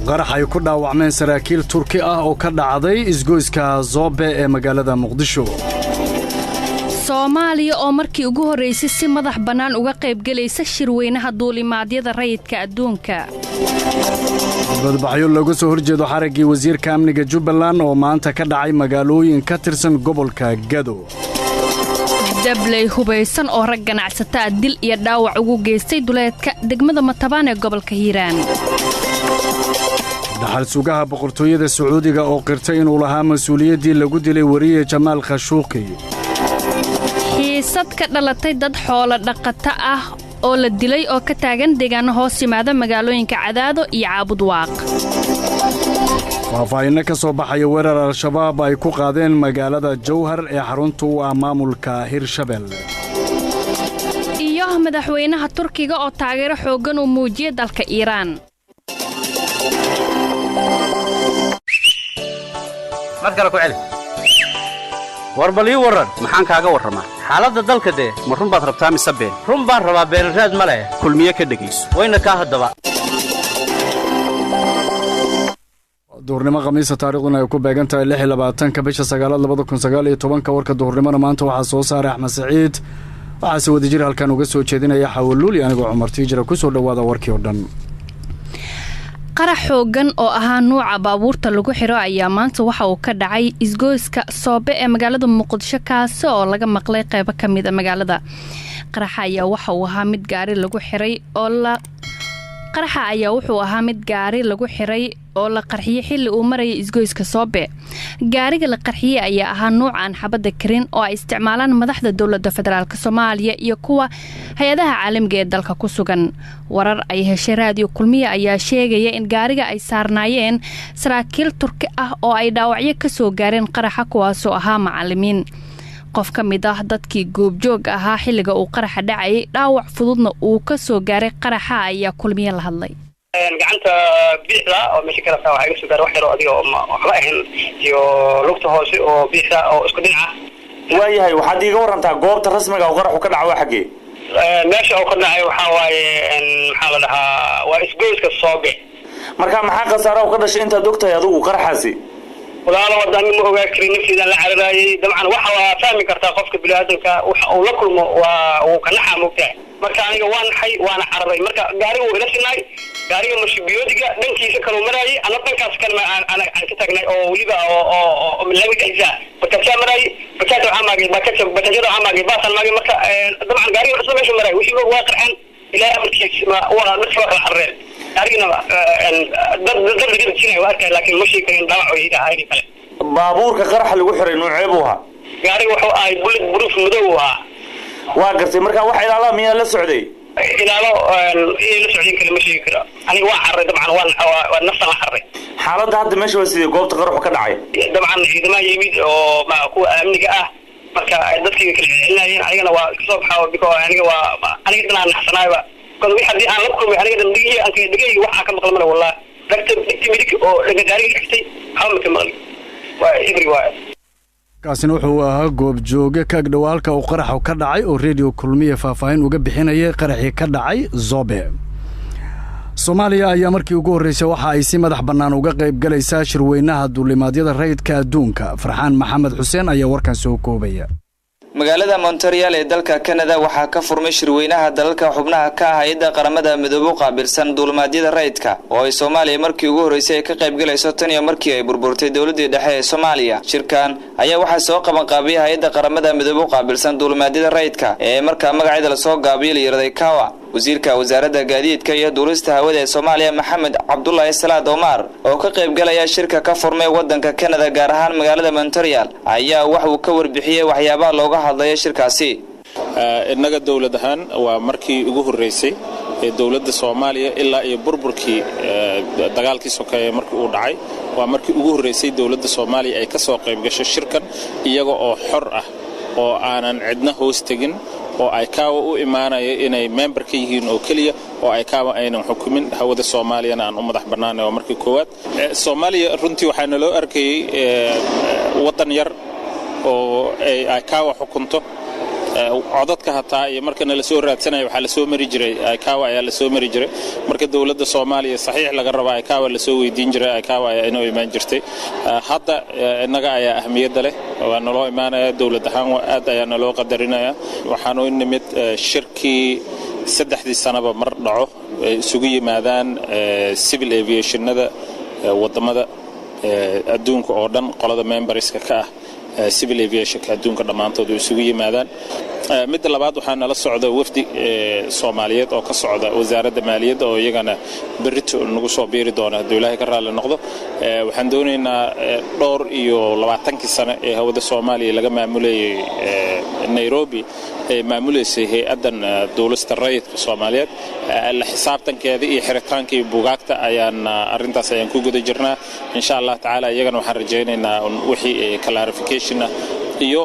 qarax ay ku dhaawacmeen saraakiil Turki ah oo ka dhacday isgoyska Zobe ee magaalada Muqdisho. Soomaaliya oo markii ugu horeysay si madax banaan uga qayb galaysa shirweynaha duulimaadyada rayidka adduunka. Badbaxyo lagu soo horjeedo xarigii wasiirka amniga Jubbaland oo maanta ka dhacay magaalooyin ka tirsan gobolka Gado. dablay hubaysan oo rag ganacsata dil iyo dhaawac ugu geystay duleedka degmada Matabaan ee gobolka Hiiraan. dhaxal sugaha boqortooyada Sacuudiga oo qirtay inuu lahaa mas'uuliyadii lagu dilay wariye Jamaal Khashoggi. xiisad ka dhalatay dad xoolo dhaqata ah oo la dilay oo ka taagan deegaano hoos yimaada magaalooyinka Cadaado iyo Caabudwaaq. faahfaahin ka soo baxay weerar al-shabaab ay ku qaadeen magaalada Jowhar ee xarunta u ah maamulka Hirshabelle. iyo madaxweynaha Turkiga oo taageero xoogan u muujiyay dalka Iiraan. madkala ku celi warbali waran maxaan kaaga waramaa xaaladda dalka ma run baad rabtaa mise been run baan rabaa beeraraad ma leh kulmiye ka dhageyso wayna ka hadaba duurnimo khamiis taariikhduna ay ku beegan tahay 26 bisha 9 2019 warka duurnimada maanta waxa soo saaray Axmed Saciid waxa soo wadajir halkan uga soo jeedinaya Xawluuli anigoo Cumar Tiijira ku soo dhawaada warkii oo dhan. qarax xoogan oo ahaa nuuca baabuurta lagu xiro ayaa maanta waxa uu ka dhacay isgoyska Soobe ee magaalada Muqdisho kaas oo laga maqlay qayb ka mid ah magaalada. qaraxa ayaa waxa uu ahaa mid gaari lagu xiray oo la qarxiyay xilli uu marayay isgoyska Soobe. gaariga la qarxiyay ayaa ahaa nuucan xabada karin oo ay isticmaalaan madaxda dawladda federaalka Soomaaliya iyo kuwa hay'adaha caalamiga ee dalka ku sugan. warar ay heshay raadiyo kulmiye ayaa sheegaya in gaariga ay saarnaayeen saraakiil Turki ah oo ay dhaawacyo ka soo gaareen qaraxa kuwaas oo ahaa macallimiin. qof ka mid ah dadkii goobjoog ahaa xilliga uu qaraxa dhacay dhaawac fududna uu ka soo gaaray qaraxa ayaa kulmiye la hadlay. gacanta biixda oo meesha kala soo waxay soo gaar wax yar oo adiga oo waxba ahayn iyo lugta hoose oo biixda oo isku dhinaca waayahay waxaad iiga warantaa goobta rasmiga oo qaraxu ka dhacay xagee meesha oo ka dhacay waxa waaye maxaa la dhahaa waa isgoyska Soobe marka maxaa khasaaro ka dhashay inta doctor adigu qaraxaasi walaalo wadani ma ogaa karin naftiisa la cararayay dabcan waxa waa fahmi kartaa qofka bini'aadamka waxa uu la kulmo waa uu ka naxaa moogtaa marka aniga waan xay waana cararay marka gaariga uu ila sinay gaariga mashibiyoodiga dhankiisa kala maray ana dhankaas kalma aan ka tagnay oo waliba oo lamid ah bakka maray bakka amaagay bakka amaagay baasan maagay marka dabcan gaariga wuxuu meesha maray wixii waa qarxan ilaa amarkiisa ma waa markaa kala xarreen gaariga dad jilay waa arkay laakiin mashi karin dhaawac oo ila hayri kale baabuurka qarax lagu xiray nuuceebu ahaa gaariga wuxuu ahay bullet proof madow ah waa gartay marka wax ilaala miyaa la socday ilaalo la socdin kale ma sheegi karo aniga waa xarray dabcan waa nafsan la xarray xaaladda hadda meesha waa sidii goobta qaraxu ka dhacay dabcan ciidamada yimid oo ma kuwa amniga ah marka dadkii kala celinayeen anigana waa ka soo baxaa biko aniga dhanaan naxsanaayba kon wixii hadii aan la kulmay aniga dambiga aan ka dhigay waxa ka maqlamana wallahi dadka midig oo laga gaariga xigtay xawma ka maqlay waa everywhere kaasina wuxuu ahaa goob jooge ka agdhawaalka uu qaraxu ka dhacay oo radio kulmiye faahfaahin uga bixinayay qaraxii ka dhacay Zobe. Soomaaliya ayaa markii ugu horeysay waxa ay si madax bannaan uga qayb galaysaa shirweynaha duulimaadyada rayidka adduunka. Farxaan Maxamed Xuseen ayaa warkan soo koobaya. magaalada Montreal ee dalka Canada waxaa ka furmay shirweynaha dalalka xubnaha ka ah hay'adda qaramada midowga qaabilsan duulimaadyada rayidka oo ay Soomaaliya markii ugu horeysay ka qayb galayso tan iyo markii ay burburtay dawladda dhexe ee Soomaaliya. shirkan ayaa waxaa soo qaban qaabiyay hay'adda qaramada midowga qaabilsan duulimaadyada rayidka ee markaa magaceeda la soo gaabiyay yiraahday Kawa. wasiirka wasaaradda gaadiidka iyo duulista hawada ee Soomaaliya Maxamed Cabdullaahi Salaad Omar oo ka qayb galaya shirka ka furmay wadanka Canada gaar ahaan magaalada Montreal ayaa wax uu ka warbixiyay waxyaabaha looga hadlay shirkaasi. innaga dawlad ahaan waa markii ugu horeysay ee dawladda Soomaaliya ilaa iyo burburkii dagaalkii sokeeye markii uu dhacay waa markii ugu horeysay dawladda Soomaaliya ay ka soo qayb gashay shirkan iyaga oo xor ah oo aanan cidna hoos tagin oo ay Kawa u imaanaya inay member ka yihiin oo kaliya oo ay Kawa aynan xukumin hawada Soomaaliyana aan u madax banaanay oo markii koowaad Soomaaliya runtii waxaana loo arkay wadan yar oo ay Kawa xukunto codadka hataa iyo markana la soo raadsanayo waxaa la soo mari jiray ICAO ayaa la soo mari jiray marka dawladda Soomaaliya saxiix laga rabo ICAO la soo weydiin jiray ICAO ayaa inoo imaan jirtay hadda inaga ayaa ahmiyad leh waa naloo imaanaya dawladda ahaan aad ayaa naloo qadarinaya waxaan u nimid shirkii 3 sanaba mar dhaco isugu yimaadaan civil aviationada wadamada adduunka oo dhan qolada memberska ka ah civil aviation ka adduunka dhamaantood isugu yimaadaan mid labaad waxaa nala socda wafdi Soomaaliyeed oo ka socda wasaaradda maaliyadda oo iyagana berrito nagu soo biiri doona haddii Ilaahay ka raali noqdo waxaan doonaynaa dhowr iyo 20 sano ee hawada Soomaaliya laga maamulayay Nairobi maamuleysay hay'adan dawladda rayidka Soomaaliyeed la xisaabtankeeda iyo xiritaankii buugaagta ayaan arintaas ayaan ku guda jirnaa insha Allah taala iyagana waxaan rajaynaynaa wixii clarification iyo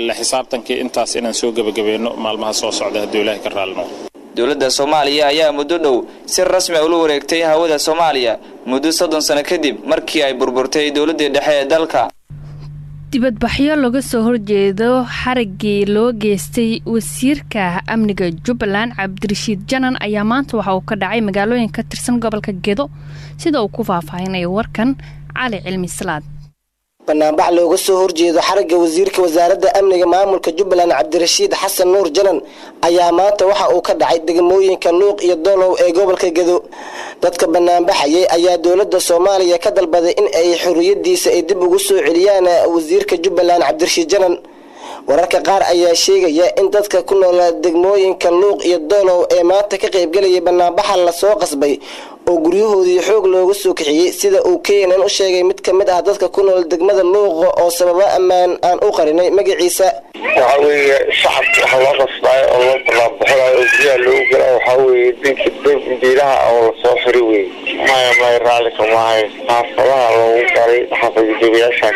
la xisaabtankii intaas inaan soo gabagabeeyno maalmaha soo socda haddii Ilaahay ka raali noqdo dawladda Soomaaliya ayaa muddo dhow si rasmi ah u wareegtay hawada Soomaaliya muddo 30 sano kadib markii ay burburtay dawladda dhexe ee dalka dibadbaxyo laga soo horjeedo xarigii loo geystay wasiirka amniga Jubbaland Cabdirashiid Janan ayaa maanta waxa uu ka dhacay magaalooyin ka tirsan gobolka Gedo sida uu ku faahfaahinayo warkan Cali Cilmi Salaad banaanbax looga soo horjeedo xarigga wasiirka wasaaradda amniga maamulka Jubbaland Cabdirashiid Xasan Nuur Janan ayaa maanta waxa uu ka dhacay degmooyinka Luuq iyo Dolow ee gobolka Gedo dadka banaanbaxayay ayaa dawladda Soomaaliya ka dalbaday in ay xorriyadiisa ay dib ugu soo celiyaan wasiirka Jubbaland Cabdirashiid Janan wararka qaar ayaa sheegaya in dadka ku nool degmooyinka Luuq iyo Dolow ee maanta ka qayb galay banaanbaxa la soo qasbay oo guryahoodii xoog looga soo kixiyay sida uu keenan u sheegay mid kamid ah dadka ku nool degmada Luuq oo sababa amaan aan u qarinay magaciisa waxa weeye shacabka waxa loo qasbay oo loo banaanbaxay oo guryaha loo galay waxa weeye dinkiilaha oo la soo xiri weey ma raali kama hay xaafadaha loo galay xaafadayaasha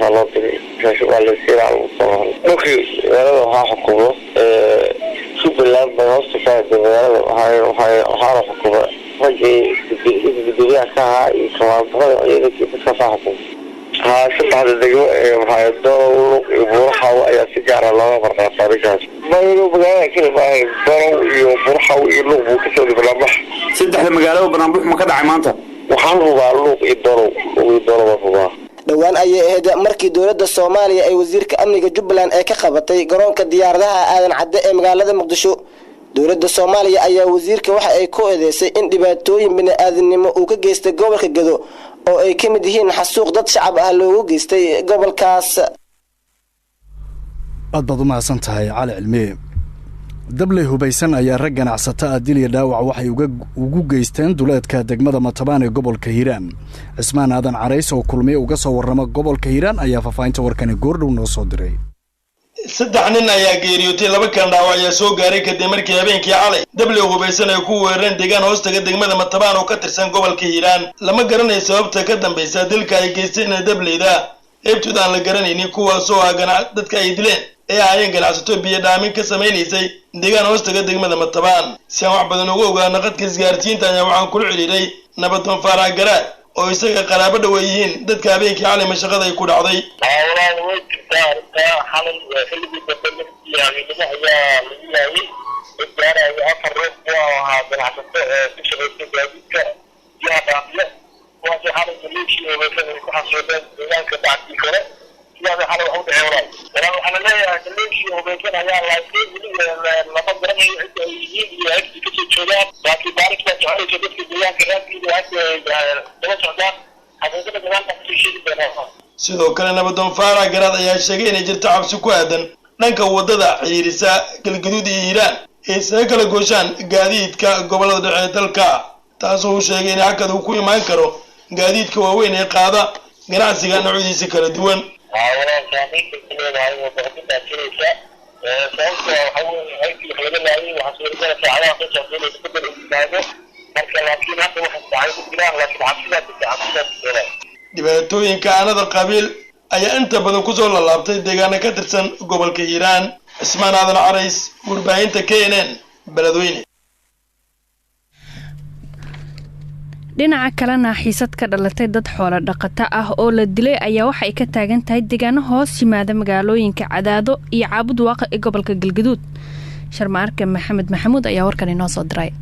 ka loo diray waa la siraa markii walada waxa xukumo Jubbaland ma hoosta ka dawladda waxa xukumo wajii dibadda ka iyo kawaantada iyo dadka faaxo saddexda degmo ee hay'adaha buuraha ayaa si gaar ah looga barnaamijkaas magaalada magaalada kale baa Dolow iyo buuraha iyo Luuq ka soo diblabax saddexda magaalada barnaamij ma ka dhacay maanta waxaan hubaa Luuq iyo Dolow hubaa dhawaan ayay ahayd markii dawladda Soomaaliya ay wasiirka amniga Jubbaland ay ka qabatay garoonka diyaaradaha aadan cadde ee magaalada Muqdisho dawladda Soomaaliya ayaa wasiirka waxa ay ku eedeysay in dhibaatooyin bini'aadanimo uu ka geystay gobolka Gedo oo ay kamid yihiin xasuuq dad shacab ah loogu geystay gobolkaas aad u mahadsantahay Cali Cilmi dablay hubaysan ayaa rag ganacsato ah dil iyo dhaawac waxay ugu geysteen duleedka degmada Matabaan ee gobolka Hiiraan Cismaan Aadan Carays oo kulmiye uga soo warrama gobolka Hiiraan ayaa faafaynta warkan goordhow noo soo diray saddex nin ayaa geeriyootay laba kan dhaawac ayaa soo gaaray kadib markii habeenkii Cali dablay hubaysan ay ku weerareen deegaan hoostaga degmada Matabaan oo ka tirsan gobolka Hiiraan lama garanayo sababta ka dambaysa dilka ay geysteen dablayda eebtooda aan la garanaynin kuwaas oo dadka ay dileen ee ayaan ganacsato biyo dhaamin ka sameeysay deegaan hoostaga degmada Matabaan si aan wax badan uga ogaano qadka isgaarsiinta ayaa waxaan kula xiriiray Nabadoon Faarax Garaad oo isaga qaraabo dhaw yihiin dadka habeenkii Cali mashaqada ay ku dhacday sidoo kale Nabadoon Faarax Garaad ayaa sheegay in jirto cabsi ku aadan dhanka wadada xiirisa galgaduud iyo Hiiraan ee isaga kala gooshaan gaadiidka gobolada dhexe dalka taasoo uu sheegay in hakad uu ku imaan karo gaadiidka waaweyn ee qaada ganacsiga noocyadiisa kala duwan dhibaatooyinka aanada qabiil ayaa inta badan ku soo laabtay deegaano ka tirsan gobolka Hiiraan Cismaan Aadan Carays warbaahinta KNN Beledweyne dhinaca kalena xiisad ka dhalatay dad xoolo dhaqato ah oo la dilay ayaa waxay ka taagan tahay deegaano hoos yimaada magaalooyinka Cadaado iyo Caabud Waaq ee gobolka Galgaduud. Sharmaarka Maxamed Maxamuud ayaa warkan inoo soo diray.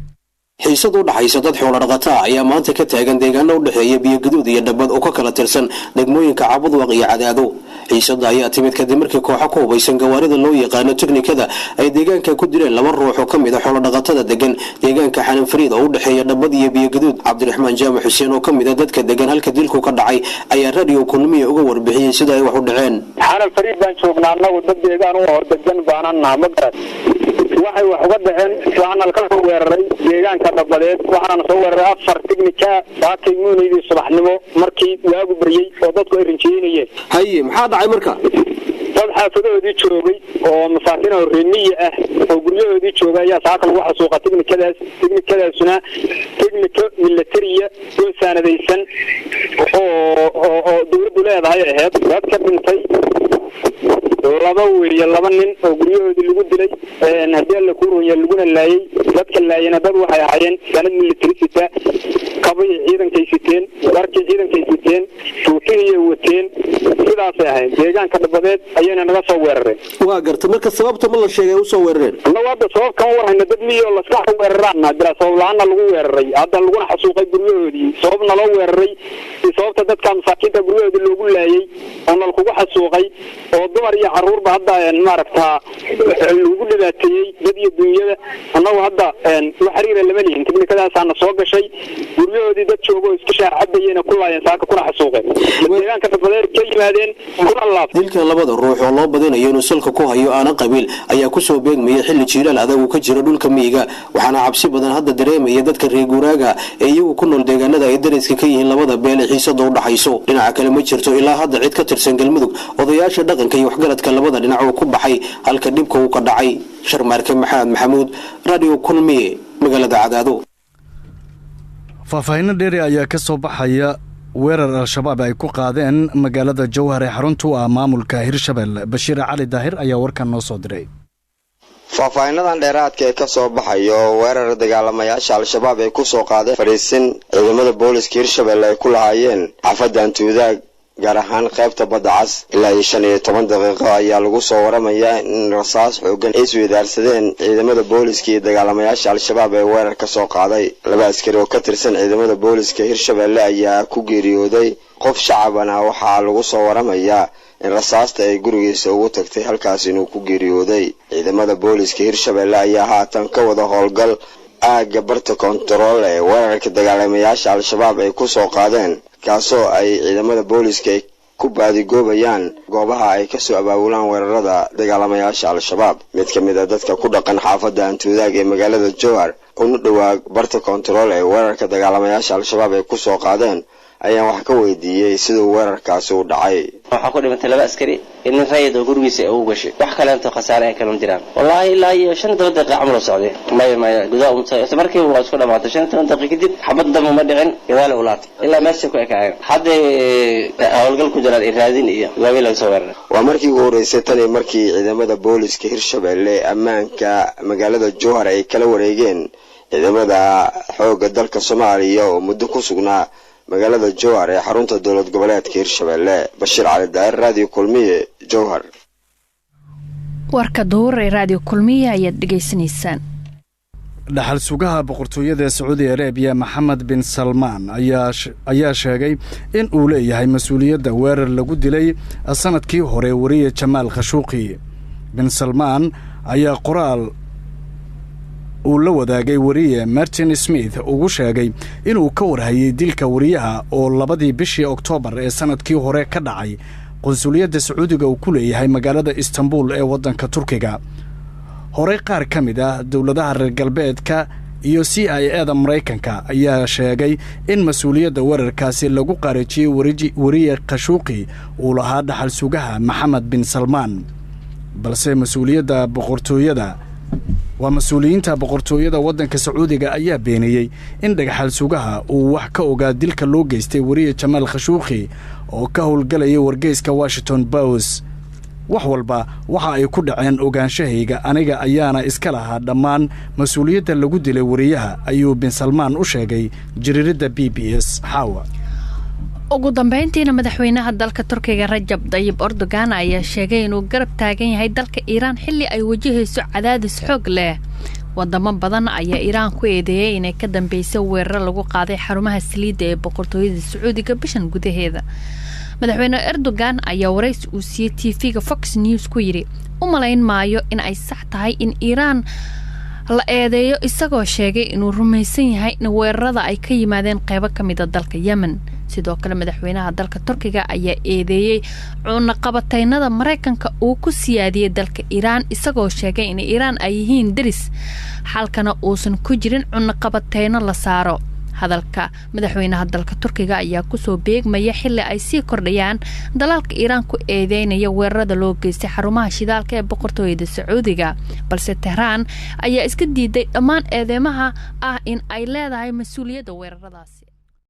xiisad u dhaxaysa dad xoolo dhaqato ah ayaa maanta ka taagan deegaano u dhaxeeya Biyo-Gaduud iyo Dhabbad oo ka kala tirsan degmooyinka Caabud Waaq iyo Cadaado. xiisada ayaa timid kadib markii kooxo ku hubaysan gawaarida loo yaqaano teknikada ay deegaanka ku dileen laba ruux oo kamid ah xoolo dhaqatada degan deegaanka Xanan Fariid oo u dhaxeeya Dhabbad iyo Biyo-Gaduud. Cabdiraxmaan Jaamac Xuseen oo kamid ah dadka degan halka dilku ka dhacay ayaa radio kulmiye uga warbixiyay sida ay wax u dhaceen. Xanan Fariid baan joognaa anagu dad deegaan oo degan baanan naamad waxay wax uga dhaceen waxaan ka soo weeraray deegaanka Dhabbadeed waxaan soo weeraray 4 teknika baakay muunaydi subaxnimo markii waagu bariyay oo dadku ay rinjiinayeen. haye maxaa dhacay marka? dad xaafadoodii joogay oo masaakiin oo reemiye ah oo guryahoodii joogay ayaa saaka lagu xasuuqa teknikadaasuna teknika militariya oo saanadaysan oo dawladdu leedahay ahayd dadka dhintay laba nin oo guryahoodii lagu dilay hadii la ku rooyay laguna laayay dadka laayana dad waxay ahaayeen sanad military sita kabay ciidankay siteen warkii ciidankay siteen tuutiyay wateen sidaas ay ahayd deegaanka Dhabbadeed ayayna naga soo weerareen. waa garta marka sababta ma la sheegay u soo weerareen? wada sabab kan warayna dad miyo la iska weerarana sabab la'aan lagu weeraray hadda laguna xasuuqay guryahoodii sababna loo weeraray sababta dadka masaakiinta guryahoodii loogu laayay oo lagu xasuuqay oo dumar iyo caruurba hadda maaragta lagu dhibaateeyay dad iyo dunyada annagu hadda wax xiriir lama leeyin teknikadaas aan soo gashay guryahoodii dad joogo iska shaacadeeyna ku laayeen saaka kuna xasuuqeen deegaanka Dhabbadeed ka yimaadeen kuna laab. dilka labada ruux oo loo badinayo inuu salka ku hayo aan qabiil ayaa ku soo beegmay xilli jiilaal adag oo ka jira dhulka miyiga waxaana cabsi badan hadda dareemaya dadka reer guuraaga ee iyagu ku nool deegaanada ay dariska ka yihiin labada beel ee xiisada u dhaxayso. dhinaca kale ma jirto ilaa hadda cid ka tirsan Galmudug odayaasha dhaqanka iyo waxgaradka labada dhinac oo ku baxay halka dhibka uu ka dhacay. Sharmaarka Maxamed Maxamuud radio kulmiye magaalada Cadaado. faahfaahin dheeri ayaa ka soo baxaya weerar al-shabaab ay ku qaadeen magaalada Jowhar ee xarunta u ah maamulka Hirshabelle. Bashiir Cali Daahir ayaa warkan noo soo diray. faahfaahinadan dheeraadka ee ka soo baxayo weerar dagaalamayaasha al-shabaab ay ku soo qaadeen fariisin ciidamada booliska Hirshabelle ay ku lahaayeen xaafadda Antuudaag gaar ahaan qaybta badda cas ilaa 15 daqiiqo ayaa lagu soo waramayaa in rasaas xoogan ay isweydaarsadeen ciidamada booliska iyo dagaalamayaasha al-shabaab ee weerar ka soo qaaday. laba askari oo ka tirsan ciidamada booliska Hirshabelle ayaa ku geeriyooday. qof shacabana waxaa lagu soo waramayaa in rasaasta ay gurigiisa ugu tagtay halkaas inuu ku geeriyooday. ciidamada booliska Hirshabelle ayaa haatan ka wada howlgal aagga barta kontarool ee weerarka dagaalamayaasha al-shabaab ay ku soo qaadeen kaasoo ay ciidamada booliska ay ku baadigoobayaan goobaha ay ka soo abaabulaan weerarada dagaalamayaasha al-shabaab. mid ka mid ah dadka ku dhaqan xaafadda Antuudaag ee magaalada Jowhar una dhawaa barta kontarool ee weerarka dagaalamayaasha al-shabaab ay ku soo qaadeen ayaan wax ka weydiiyay sidoo weerarkaasi u dhacay. waxa ku dhintay laba askari in rayid oo gurigiisa ugu gashay wax kale inta khasaare ay kala jiraan wallahi ilaa iyo 5 daqiiqo amal socday maya gudaha umta markii uu isku dhamaatay 5 daqiiqo kadib xabad dam ma dhicin gadaal u laatay ilaa meesha ku ekaayo hadda hawlgal ku jiraan iraadin iyo gabi laga soo weeraray. waa markii ugu horeysay tan markii ciidamada booliska Hirshabelle ammaanka magaalada Jowhar ay kala wareegeen ciidamada xoogga dalka Soomaaliya oo muddo ku sugnaa magaalada Jowhar ee xarunta dowlad goboleedka Hirshabelle. Bashiir Cali Daahir radio kulmiye Jowhar. warka duur ee radio kulmiye ayaad dhageysanaysaan. dhaxal sugaha boqortooyada Sacuudi Arabia Maxamed bin Salmaan ayaa sheegay in uu leeyahay mas'uuliyadda weerar lagu dilay sanadkii hore wariye Jamaal Khashoggi. bin Salmaan ayaa qoraal uu la wadaagay wariye Martin Smith ugu sheegay inuu ka warhayay dilka wariyaha oo 2 bishii Oktoobar ee sanadkii hore ka dhacay qunsuliyadda Sacuudiga uu ku leeyahay magaalada Istanbul ee wadanka Turkiga. hore qaar ka mid ah dawladaha reer galbeedka iyo CIA-da Mareykanka ayaa sheegay in mas'uuliyadda weerarkaasi lagu qaarajiyay wariye Khashoggi uu lahaa dhaxal sugaha Maxamed bin Salmaan, balse mas'uuliyadda boqortooyada waa mas'uuliyiinta boqortooyada wadanka Sacuudiga ayaa beeniyay in dhaxal sugaha uu wax ka ogaa dilka loo geystay wariye Jamaal Khashoggi oo ka howlgalaya wargeyska Washington Post. wax walba waxa ay ku dhaceen ogaanshahayga aniga ayaana iska lahaa dhammaan mas-uuliyadda lagu dilay wariyaha ayuu bin salmaan u sheegay jariiradda b b s xaawa ugu dambeyntiina madaxweynaha dalka Turkiga Rajab Tayyip Erdogan ayaa sheegay inuu garab taagan yahay dalka Iiraan xilli ay wajahayso cadaadis xoog leh wadamo badan ayaa Iiraan ku eedeeyay inay ka dambeysay weerar lagu qaaday xarumaha saliidda ee boqortooyada Sacuudiga bishan gudaheeda madaxweyne Erdogan ayaa waraysi uu siiyay TV-ga Fox News ku yiri u malayn maayo in ay sax tahay in Iiraan la eedeeyo isagoo sheegay inuu rumaysan yahay in weerarada ay ka yimaadeen qaybo ka mid ah dalka Yemen sidoo kale madaxweynaha dalka Turkiga ayaa eedeeyay cunaqabataynada Mareykanka uu ku siyaadiyay dalka Iiraan isagoo sheegay in Iiraan ay yihiin daris halkana uusan ku jirin cunaqabatayno la saaro hadalka madaxweynaha dalka Turkiga ayaa ku soo beegmaya xilli ay sii kordhayaan dalalka Iiraan ku eedeynaya weerarada loo geystay xarumaha shidaalka ee boqortooyada Sacuudiga balse Tehran ayaa iska diiday dhammaan eedeymaha ah in ay leedahay mas'uuliyadda weeraradaasi